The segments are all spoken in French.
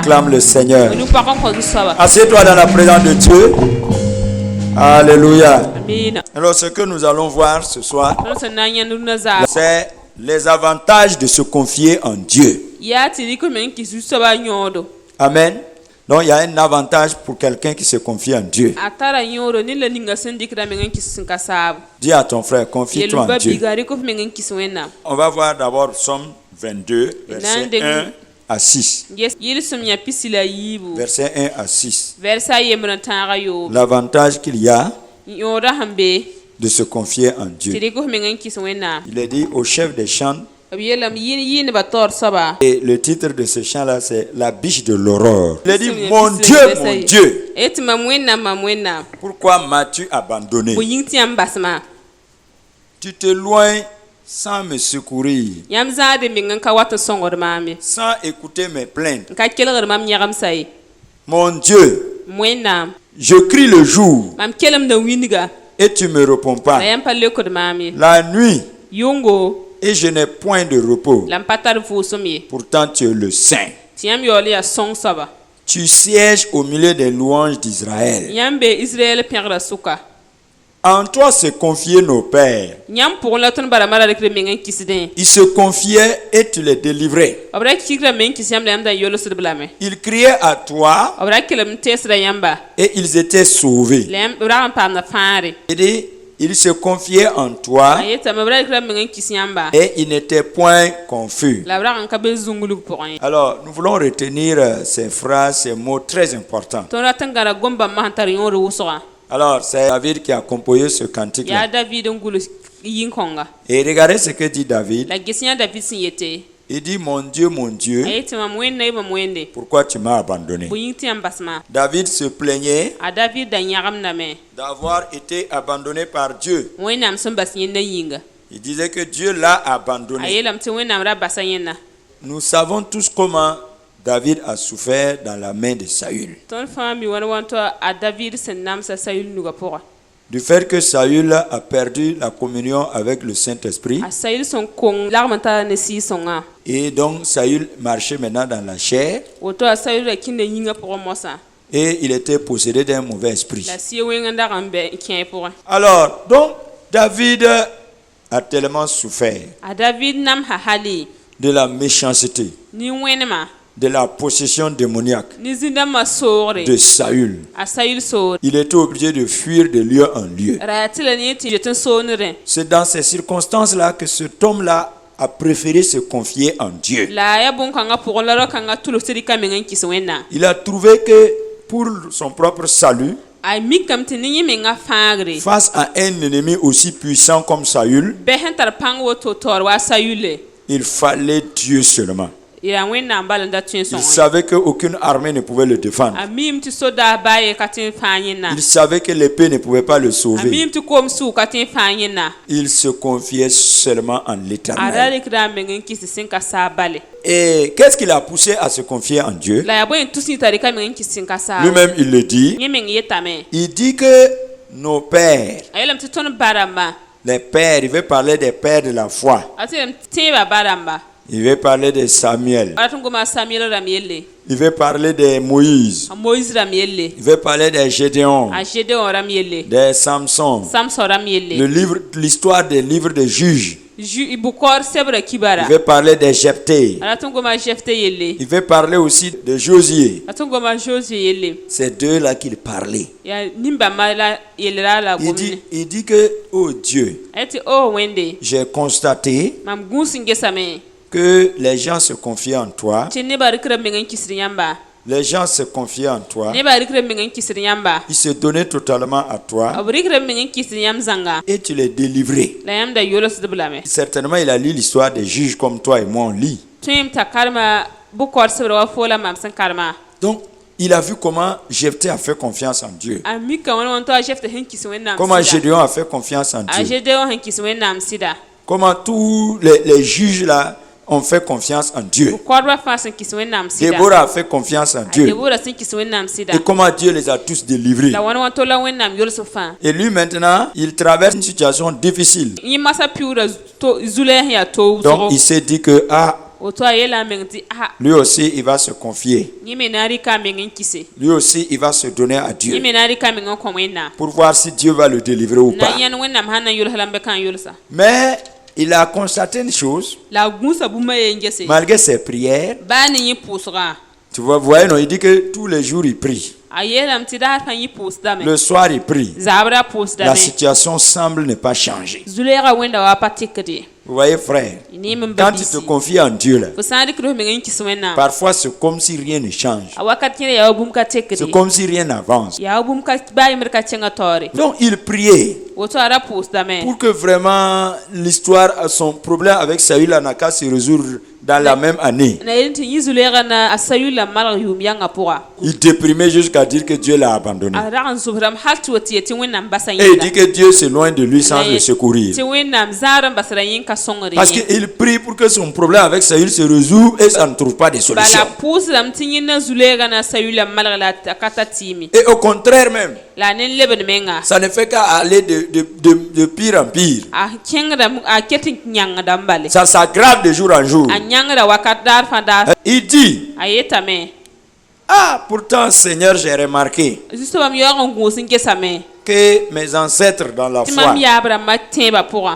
acclame le Seigneur. Assieds-toi dans la présence de Dieu. Alléluia. Alors ce que nous allons voir ce soir, c'est les avantages de se confier en Dieu. Amen. Donc il y a un avantage pour quelqu'un qui se confie en Dieu. Dis à ton frère, confie-toi en Dieu. On va voir d'abord Psaume 22, verset 1 à 6. Verset 1 à 6. L'avantage qu'il y a de se confier en Dieu. Il est dit au chef des chants. Et le titre de ce chant-là, c'est La biche de l'aurore. Il a dit, mon Dieu, pourquoi m'as-tu abandonné? Tu t'éloignes sans me secourir, sans écouter mes plaintes. Mon Dieu, je crie le jour et tu me réponds pas. La nuit, et je n'ai point de repos. Pourtant tu es le Saint. Tu sièges au milieu des louanges d'Israël. En toi se confiaient nos pères. Ils se confiaient et tu les délivrais. Ils criaient à toi et ils étaient sauvés. Ils se confiaient en toi et ils n'étaient point confus. Alors, nous voulons retenir ces phrases, ces mots très importants. Alors, c'est David qui a composé ce cantique-là. Et regardez ce que dit David. Il dit, mon Dieu, pourquoi tu m'as abandonné? David se plaignait d'avoir été abandonné par Dieu. Il disait que Dieu l'a abandonné. Nous savons tous comment David a souffert dans la main de Saül. Du fait que Saül a perdu la communion avec le Saint-Esprit. Et donc Saül marchait maintenant dans la chair. Et il était possédé d'un mauvais esprit. Alors, donc David a tellement souffert de la méchanceté, de la possession démoniaque de Saül. Il était obligé de fuir de lieu en lieu. C'est dans ces circonstances-là que cet homme-là a préféré se confier en Dieu. Il a trouvé que pour son propre salut, face à un ennemi aussi puissant comme Saül, il fallait Dieu seulement. Il savait qu'aucune armée ne pouvait le défendre. Il savait que l'épée ne pouvait pas le sauver. Il se confiait seulement en l'Éternel. Et qu'est-ce qui l'a poussé à se confier en Dieu? Lui-même, il le dit. Il dit que nos pères, les pères, il veut parler des pères de la foi. Il veut parler de Samuel. Il veut parler de Moïse. Il veut parler de Gédéon. De Samson. L'histoire des livres des juges. Il veut parler de Jephthé. Il veut parler aussi de Josué. C'est d'eux-là qu'il parlait. Il dit que, oh Dieu, j'ai constaté que les gens se confient en toi. Les gens se confiaient en toi. Ils se donnaient totalement à toi. Et tu les délivrais. Certainement, il a lu l'histoire des juges comme toi et moi on lit. Donc, il a vu comment Jephthé a fait confiance en Dieu. Comment Gédéon a fait confiance en Dieu. Comment tous les juges là ont fait confiance en Dieu. Déborah a fait confiance en Dieu. Et comment Dieu les a tous délivrés. Et lui maintenant, il traverse une situation difficile. Donc il s'est dit que lui aussi il va se confier. Lui aussi il va se donner à Dieu pour voir si Dieu va le délivrer ou pas. Mais il a constaté une chose, malgré ses prières. Tu vois, vous voyez, non, il dit que tous les jours il prie. Le soir il prie. La situation semble ne pas changer. Vous voyez, frère, quand tu te confies en Dieu, là, parfois c'est comme si rien ne change. C'est comme si rien n'avance. Donc il priait pour que vraiment l'histoire, son problème avec Saül n'a qu'à se résoudre dans la même année. Il déprimait jusqu'à dire que Dieu l'a abandonné. Et il dit que Dieu c'est loin de lui sans le secourir. Parce qu'il prie pour que son problème avec Saül se résout et ça ne trouve pas de solution. Et au contraire même, ça ne fait qu'à aller de pire en pire. Ça s'aggrave de jour en jour. Il dit, ah, pourtant Seigneur, j'ai remarqué que mes ancêtres dans la foi,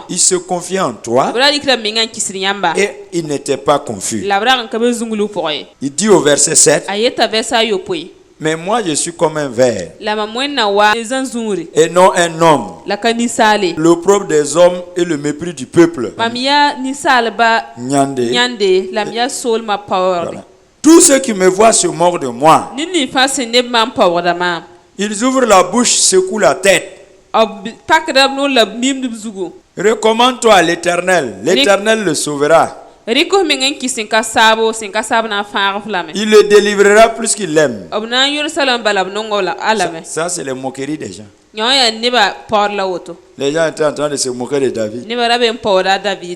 ils se confiaient en toi et ils n'étaient pas confus. Il dit au verset 7, mais moi je suis comme un ver et non un homme, l'opprobre des hommes et le mépris du peuple. Voilà. Tous ceux qui me voient se moquent de moi. Ils ouvrent la bouche, secouent la tête. Recommande-toi à l'Éternel. L'Éternel le sauvera. Il le délivrera plus qu'il l'aime. Ça c'est les moqueries des gens. Les gens étaient en train de se moquer de David.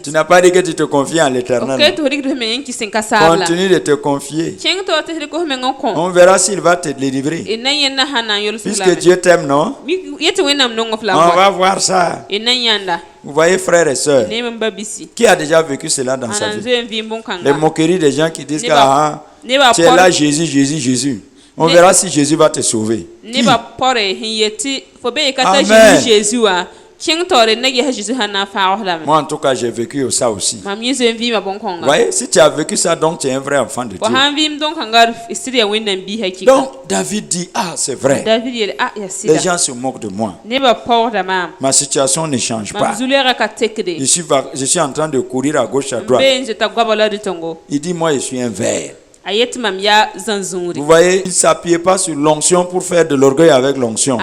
Tu n'as pas dit que tu te confies en l'Éternel. Continue de te confier. On verra s'il va te délivrer. Puisque Dieu t'aime, non? On va voir ça. Vous voyez, frères et sœurs, qui a déjà vécu cela dans sa vie? Les moqueries des gens qui disent que tu es là, Jésus, Jésus, Jésus. On verra si Jésus va te sauver. Qui? Amen. Moi en tout cas j'ai vécu ça aussi. Vous voyez, si tu as vécu ça, donc tu es un vrai enfant de Dieu. Donc David dit, ah c'est vrai, les gens se moquent de moi, ma situation ne change pas, je suis en train de courir à gauche à droite. Il dit, moi je suis un ver. Vous voyez, il ne s'appuyait pas sur l'onction pour faire de l'orgueil avec l'onction.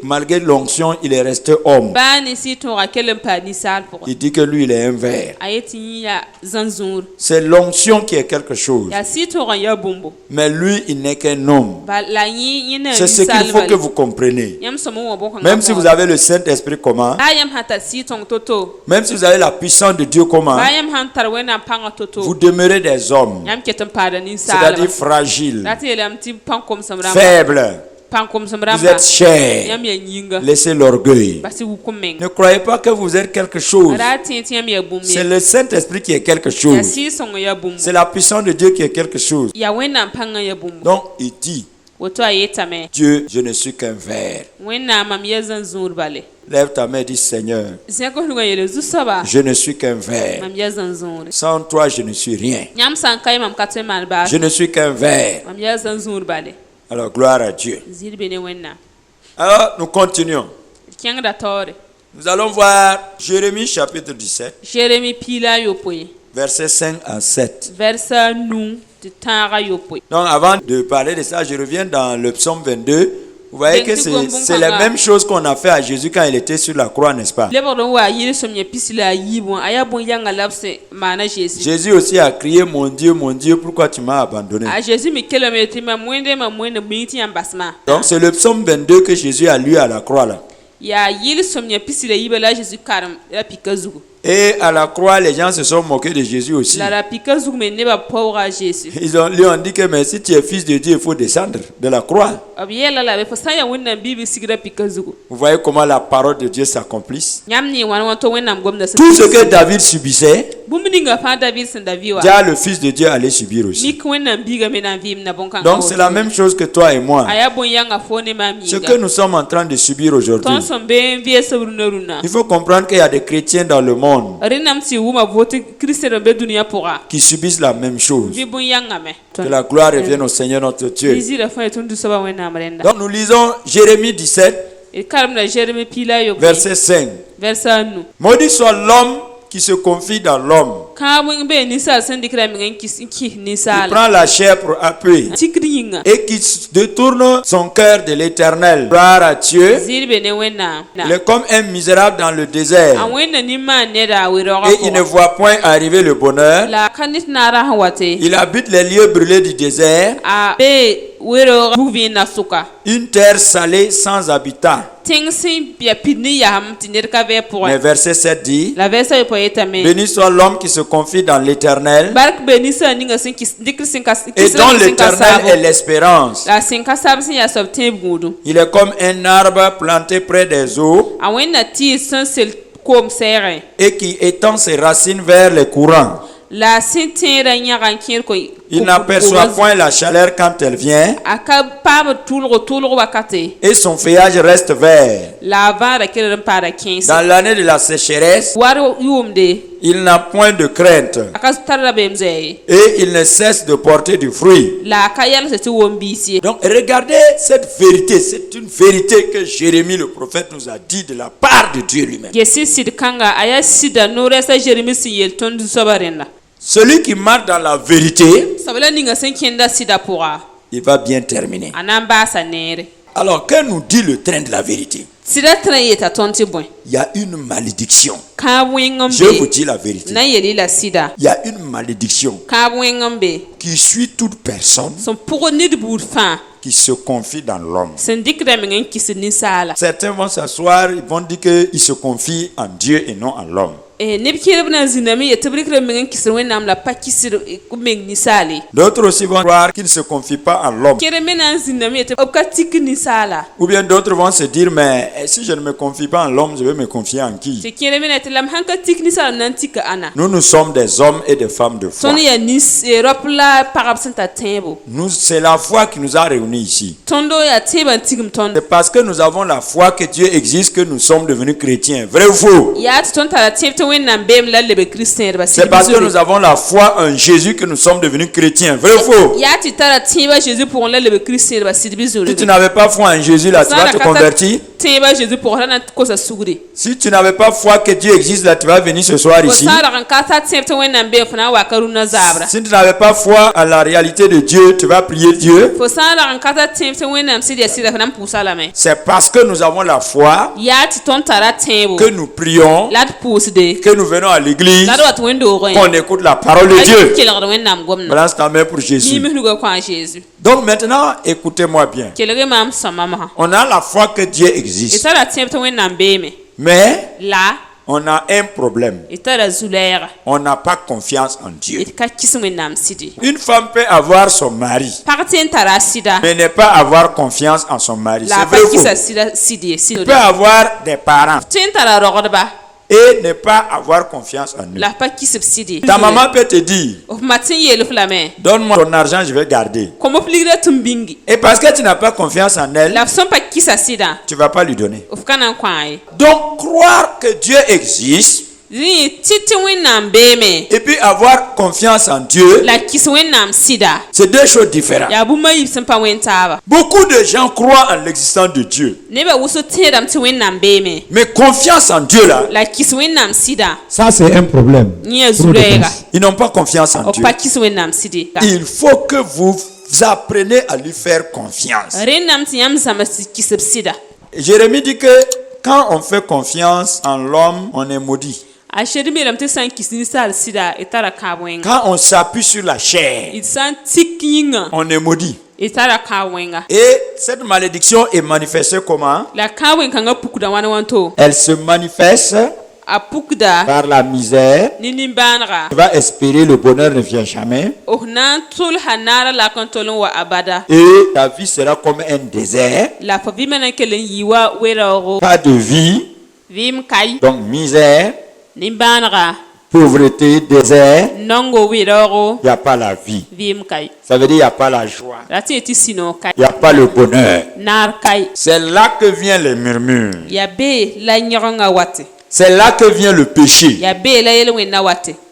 Malgré l'onction, il est resté homme. Il dit que lui, il est un ver. C'est l'onction qui est quelque chose. Mais lui, il n'est qu'un homme. C'est ce qu'il faut que vous compreniez. Même si vous avez le Saint-Esprit commun, même si vous avez la puissance de Dieu commun, vous demeurez des hommes, c'est-à-dire fragiles, faibles. Vous êtes chers. Laissez l'orgueil. Ne croyez pas que vous êtes quelque chose. C'est le Saint-Esprit qui est quelque chose. C'est la puissance de Dieu qui est quelque chose. Donc il dit, Dieu, je ne suis qu'un ver. Lève ta main et dis, Seigneur, je ne suis qu'un ver. Sans toi, je ne suis rien. Je ne suis qu'un ver. Alors, gloire à Dieu. Alors, nous continuons. Nous allons voir Jérémie chapitre 17, versets 5 à 7. Donc, avant de parler de ça, je reviens dans le psaume 22. Vous voyez que c'est la même chose qu'on a fait à Jésus quand il était sur la croix, n'est-ce pas? Jésus aussi a crié, mon Dieu, pourquoi tu m'as abandonné? Donc c'est le psaume 22 que Jésus a lu à la croix là. Et à la croix, les gens se sont moqués de Jésus aussi. Ils lui ont dit que mais si tu es fils de Dieu, il faut descendre de la croix. Vous voyez comment la parole de Dieu s'accomplisse. Tout ce que David subissait, déjà le fils de Dieu allait subir aussi. Donc c'est la même chose que toi et moi. Ce que nous sommes en train de subir aujourd'hui. Il faut comprendre qu'il y a des chrétiens dans le monde qui subissent la même chose. Que la gloire revienne au Seigneur notre Dieu. Donc nous lisons Jérémie 17, verset 5. Maudit soit l'homme qui se confie dans l'homme. Il prend la chair pour appui et qui détourne son cœur de l'Éternel. Gloire à Dieu. Il est comme un misérable dans le désert et il ne voit point arriver le bonheur. Il habite les lieux brûlés du désert, une terre salée sans habitat. Mais verset 7 dit: béni soit l'homme qui se confie dans l'Éternel et dont l'Éternel est l'espérance. Il est comme un arbre planté près des eaux et qui étend ses racines vers les courants. Il n'aperçoit point la chaleur quand elle vient et son feuillage reste vert. Dans l'année de la sécheresse, il n'a point de crainte et il ne cesse de porter du fruit. Donc regardez cette vérité, c'est une vérité que Jérémie le prophète nous a dit de la part de Dieu lui-même. Celui qui marche dans la vérité, il va bien terminer. Alors, que nous dit le train de la vérité? Il y a une malédiction. Je vous dis la vérité. Il y a une malédiction qui suit toute personne qui se confie dans l'homme. Certains vont s'asseoir, ils vont dire qu'ils se confient en Dieu et non en l'homme. D'autres aussi vont croire qu'ils ne se confient pas en l'homme. Ou bien d'autres vont se dire, mais si je ne me confie pas en l'homme, je vais me confier en qui? Nous sommes des hommes et des femmes de foi. C'est la foi qui nous a réunis ici. C'est parce que nous avons la foi que Dieu existe que nous sommes devenus chrétiens. Vrai ou faux? C'est parce que nous avons la foi en Jésus que nous sommes devenus chrétiens. Vrai ou faux? Si tu n'avais pas foi en Jésus, là, tu vas te convertir. Si tu n'avais pas foi que Dieu existe, là, tu vas venir ce soir ici. Si tu n'avais pas foi à la réalité de Dieu, tu vas prier Dieu. C'est parce que nous avons la foi que nous prions, que nous venons à l'église, qu'on écoute la parole de Dieu. Balance ta main pour Jésus. Donc maintenant, écoutez-moi bien. On a la foi que Dieu existe. Mais on a un problème. On n'a pas confiance en Dieu. Une femme peut avoir son mari, mais ne pas avoir confiance en son mari. C'est vrai ou faux? Elle peut avoir des parents et ne pas avoir confiance en eux. Ta maman peut te dire, donne-moi ton argent, je vais garder. Et parce que tu n'as pas confiance en elle, tu ne vas pas lui donner. Donc croire que Dieu existe et puis avoir confiance en Dieu, c'est deux choses différentes. Beaucoup de gens croient en l'existence de Dieu, mais confiance en Dieu là, ça c'est un problème. Ils n'ont pas confiance en Dieu. Il faut que vous appreniez à lui faire confiance. Jérémie dit que quand on fait confiance en l'homme, on est maudit. Quand on s'appuie sur la chair, on est maudit. Et cette malédiction est manifestée comment? Elle se manifeste par la misère, tu vas espérer le bonheur ne vient jamais. Et ta vie sera comme un désert. Pas de vie. Donc misère, pauvreté, désert, il n'y a pas la vie. Ça veut dire qu'il n'y a pas la joie. Il n'y a pas le bonheur. C'est là que viennent les murmures. C'est là que vient le péché.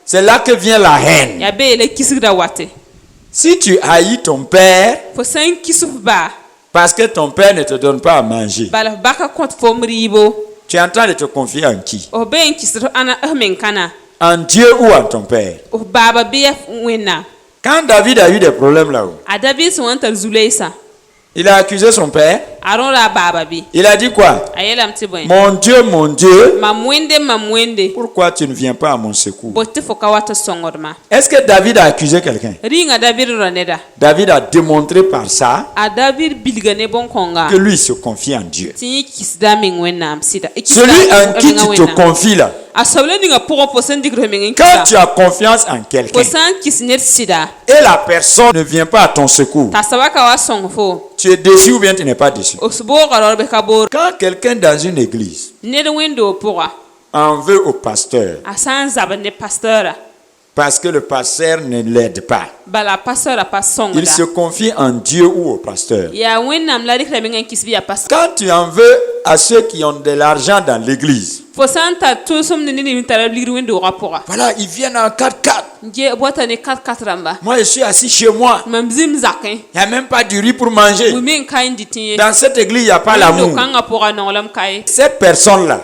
C'est là que vient la haine. Si tu haïs ton père parce que ton père ne te donne pas à manger, tu es en train de te confier en qui? En Dieu ou en ton père? Quand David a eu des problèmes là-haut, il a accusé son père. Il a dit quoi? Mon Dieu, pourquoi tu ne viens pas à mon secours? Est-ce que David a accusé quelqu'un? David a démontré par ça que lui se confie en Dieu. Celui en qui tu te confies là, quand tu as confiance en quelqu'un et la personne ne vient pas à ton secours, tu es déçu ou bien tu n'es pas déçu? Quand quelqu'un dans une église en veut au pasteur parce que le pasteur ne l'aide pas, il se confie en Dieu ou au pasteur. Quand tu en veux à ceux qui ont de l'argent dans l'église, voilà, ils viennent en 4x4. Moi, je suis assis chez moi. Il n'y a même pas du riz pour manger. Dans cette église, il n'y a pas l'amour. Cette personne-là,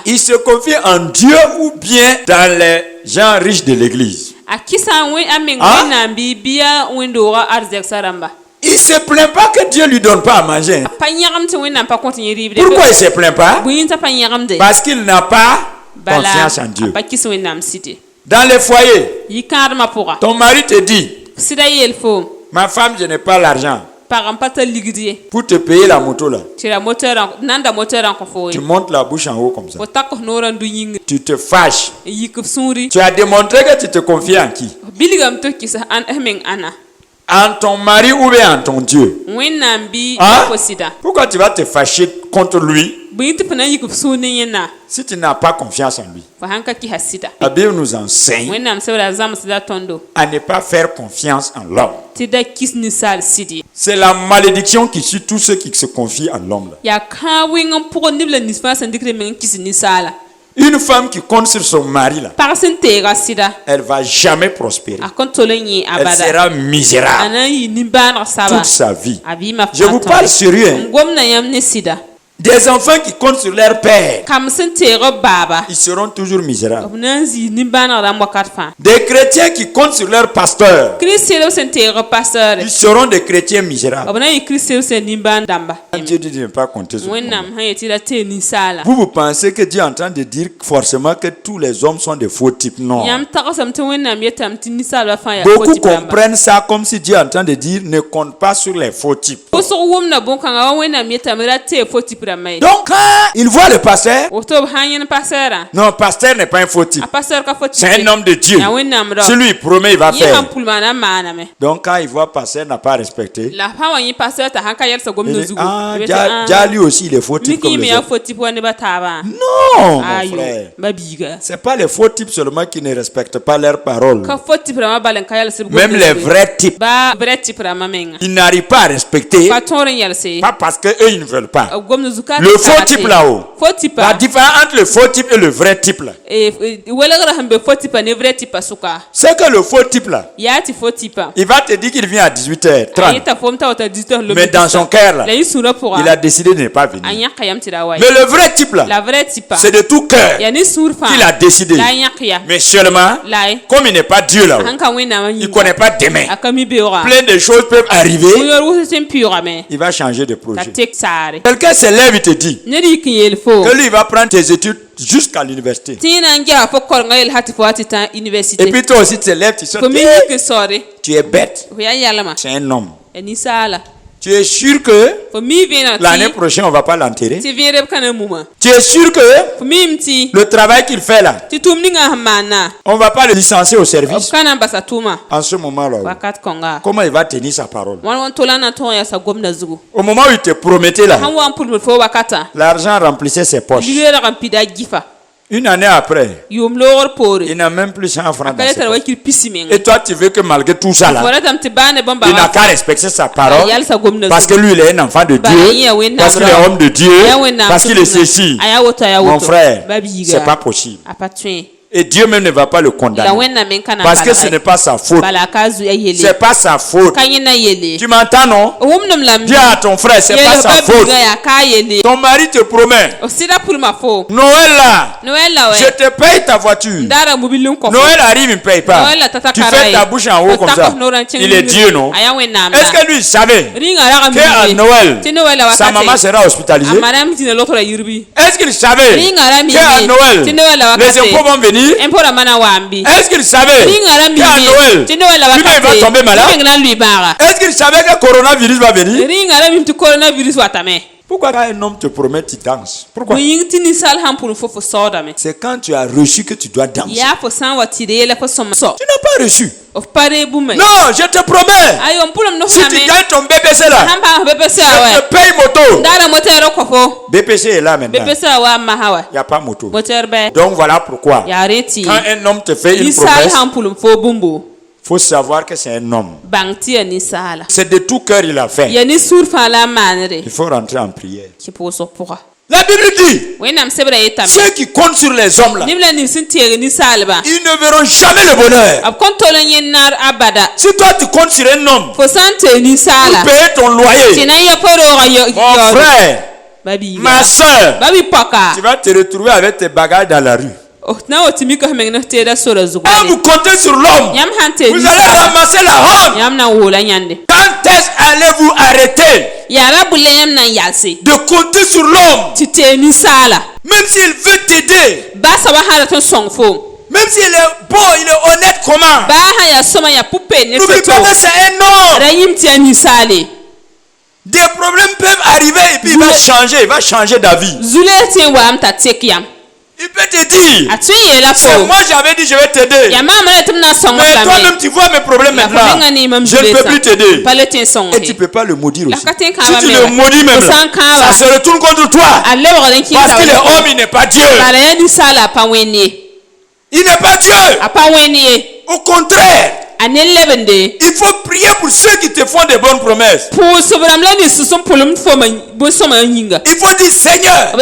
il se confie en Dieu ou bien dans les gens riches de l'église. Il ne se plaint pas que Dieu ne lui donne pas à manger. Pourquoi il ne se plaint pas? Parce qu'il n'a pas confiance en Dieu. Dans les foyers, ton mari te dit, ma femme, je n'ai pas l'argent pour te payer la moto là. Tu montes la bouche en haut comme ça. Tu te fâches. Tu as démontré que tu te confies en qui? En ton mari ou bien en ton Dieu? Pourquoi tu vas te fâcher contre lui si tu n'as pas confiance en lui? La Bible nous enseigne à ne pas faire confiance en l'homme. C'est la malédiction qui suit tous ceux qui se confient en l'homme. Une femme qui compte sur son mari là, elle va jamais prospérer. Elle sera misérable toute sa vie. Je vous parle sérieux. Des enfants qui comptent sur leur père, ils seront toujours misérables. Des chrétiens qui comptent sur leur pasteur, ils seront des chrétiens misérables. Dieu dit de ne pas compter sur vous. Vous pensez que Dieu est en train de dire forcément que tous les hommes sont des faux types? Non. Beaucoup comprennent ça comme si Dieu est en train de dire ne compte pas sur les faux types. Donc quand il voit le pasteur, non, le pasteur n'est pas un faux type. C'est un homme de Dieu. Si lui il promet, il va faire. Donc quand il voit le pasteur n'a pas respecté, il dit, lui aussi il est faux type comme les autres. Non, mon frère. C'est pas les faux types seulement qui ne respectent pas leurs paroles. Même les vrais types, ils n'arrivent pas à respecter, pas parce qu'eux ils ne veulent pas. Le faux type là-haut. La différence entre le faux type et le vrai type là, c'est que le faux type là, il va te dire qu'il vient à 18h30. Mais dans son cœur là, il a décidé de ne pas venir. Mais le vrai type là, c'est de tout cœur qu'il a décidé. Mais seulement, comme il n'est pas Dieu là-haut, il ne connaît pas demain. Plein de choses peuvent arriver. Il va changer de projet. Quelqu'un se lève et te dit que lui va prendre tes études jusqu'à l'université. Et puis toi aussi tu te lèves, tu sors. Tu es bête. C'est un homme. Tu es sûr que l'année prochaine, on ne va pas l'enterrer? Tu es sûr que le travail qu'il fait là, on ne va pas le licencier au service? En ce moment-là, comment il va tenir sa parole? Au moment où il te promettait là, l'argent remplissait ses poches. Une année après, il n'a même plus 100 francs dans ses poches. Et toi, tu veux que malgré tout ça là, il n'a qu'à respecter sa parole parce que lui, il est un enfant de Dieu, parce qu'il est homme de Dieu, parce qu'il est ceci. Mon frère, c'est pas possible. Et Dieu même ne va pas le condamner. Parce que ce n'est pas sa faute. C'est pas sa faute. Tu m'entends, non? Dis à ton frère, c'est pas sa faute. Ton mari te promet. Noël là, je te paye ta voiture. Noël arrive, il ne paye pas. Tu fais ta bouche en haut comme ça. Il est Dieu, non? Est-ce que lui savait qu'à Noël, sa maman sera hospitalisée? Est-ce qu'il savait qu'à Noël, les impôts vont venir? Est-ce qu'il savait qu'à Noël, lui-même va tomber malade? Est-ce qu'il savait que le coronavirus va venir? Pourquoi quand un homme te promet, tu danses? Pourquoi? C'est quand tu as reçu que tu dois danser. Tu n'as pas reçu. Non, je te promets. Si tu gagnes ton BPC là, je te paye moto. BPC est là maintenant. Il n'y a pas moto. Donc voilà pourquoi. Quand un homme te fait une promesse, il faut savoir que c'est un homme. C'est de tout cœur il a fait. Il faut rentrer en prière. La Bible dit, ceux qui comptent sur les hommes là, ils ne verront jamais le bonheur. Si toi tu comptes sur un homme pour payer ton loyer, mon frère, ma soeur, tu vas te retrouver avec tes bagages dans la rue. Quand vous comptez sur l'homme, vous allez ramasser la honte. Quand est-ce allez-vous arrêter de compter sur l'homme? Même s'il veut t'aider, même s'il est bon, il est honnête, comment? N'oublie pas que c'est un homme. Des problèmes peuvent arriver et puis il va changer d'avis. Il peut te dire, c'est moi j'avais dit je vais t'aider. Mais toi-même tu vois mes problèmes maintenant. Je ne peux plus t'aider. Et tu ne peux pas le maudire aussi. Si tu le maudis même là, ça se retourne contre toi. Parce qu'il est homme, il n'est pas Dieu. Il n'est pas Dieu. Au contraire, il faut prier pour ceux qui te font des bonnes promesses. Il faut dire Seigneur,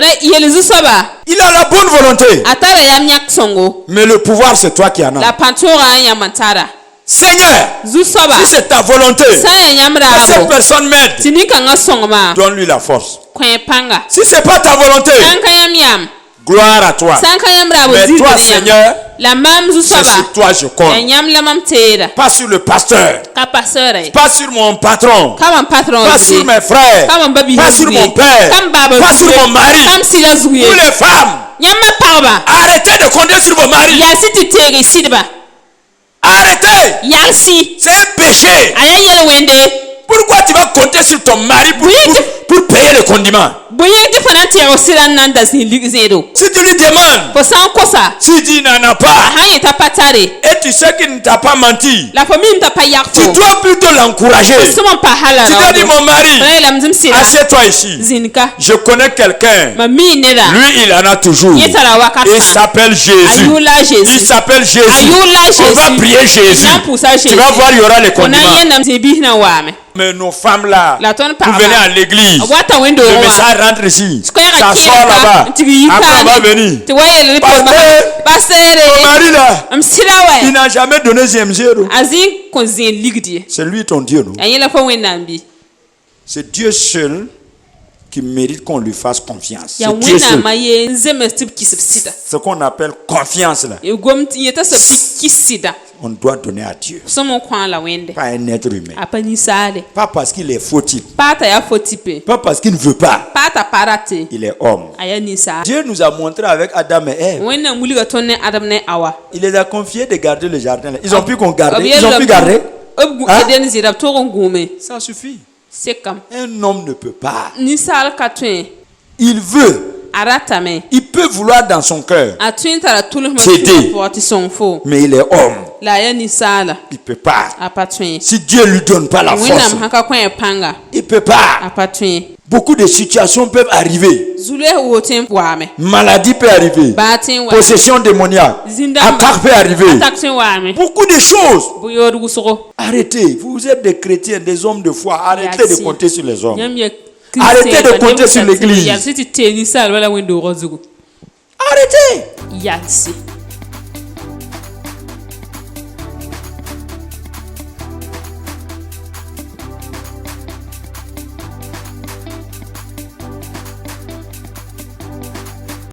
il a la bonne volonté. Mais le pouvoir c'est toi qui en as. Seigneur, si c'est ta volonté que cette personne m'aide, donne-lui la force. Si c'est pas ta volonté, gloire à toi. Mais toi, Seigneur, c'est sur toi je compte. Pas sur le pasteur. Pas sur mon patron. Pas sur mes frères. Pas sur mon père. Pas sur mon mari. Pour les femmes, arrêtez de compter sur vos maris. Arrêtez. C'est un péché. Pourquoi tu vas compter sur ton mari pour payer le condiment? Si tu lui demandes, si tu n'en as pas, et tu sais qu'il ne t'a pas menti, tu dois plutôt l'encourager. Tu dois dire, mon mari, assieds-toi ici. Je connais quelqu'un. Lui, il en a toujours. Il s'appelle Jésus. Il s'appelle Jésus. On va prier Jésus. Tu vas voir, il y aura les condiments. Mais nos femmes là, vous venez à l'église, le message rentre ici, ça sort là-bas, après on va venir. Pasteur, ton mari là, il n'a jamais donné 0. C'est lui ton Dieu, non? C'est Dieu seul qui mérite qu'on lui fasse confiance. C'est Dieu seul. Ce qu'on appelle confiance là. On doit donner à Dieu. Pas un être humain. Pas parce qu'il est fautif. Pas parce qu'il ne veut pas. Il est homme. Dieu nous a montré avec Adam et Ève. Il les a confiés de garder le jardin. Ils ont pu garder. Ils ont pu garder. Hein? Ça suffit. Un homme ne peut pas. Il veut. Il peut vouloir dans son cœur t'aider, mais il est homme. Il ne peut pas. Si Dieu ne lui donne pas la force, il ne peut pas. Beaucoup de situations peuvent arriver. Maladie peut arriver. Possession démoniaque. Attaque peut arriver. Beaucoup de choses. Arrêtez. Vous êtes des chrétiens, des hommes de foi. Arrêtez de compter sur les hommes. Arrêtez de compter sur l'église. Arrêtez.